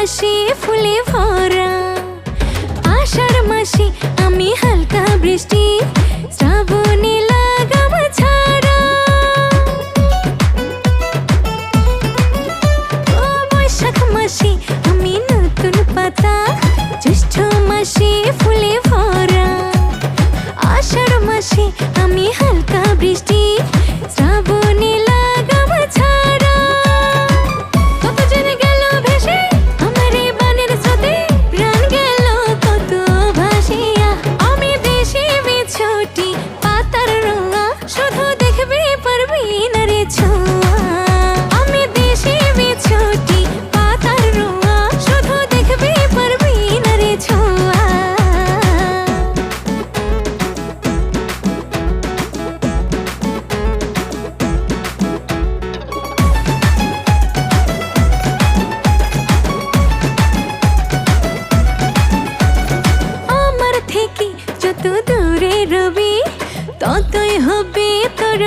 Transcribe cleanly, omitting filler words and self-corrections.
মাসে ফুলে ভরা, আষাঢ় মাসে আমি হালকা বৃষ্টি, শ্রাবণে লাগাম ছাড়া। ও বৈশাখ মাসে আমি নতুন পাতা, জ্যৈষ্ঠ মাসে ফুলে ভরা, আষাঢ় মাসে আমি হালকা বৃষ্টি, শ্রাবণে লাগাম ছাড়া। কত জন গেল ভেসে আমার এই বানের স্রোতে, প্রাণ গেল কত ভাসিয়া। আমি দেশে বিছুটি পাতার রোয়া, শুধু দেখবি পারবি না রে ছোঁয়া। আমি দেশে বিছুটি পাতার রোয়া, শুধু দেখবি পারবি না রে ছোঁয়া। আমার থেকে যত দূরে রবি, ততই হবে তোর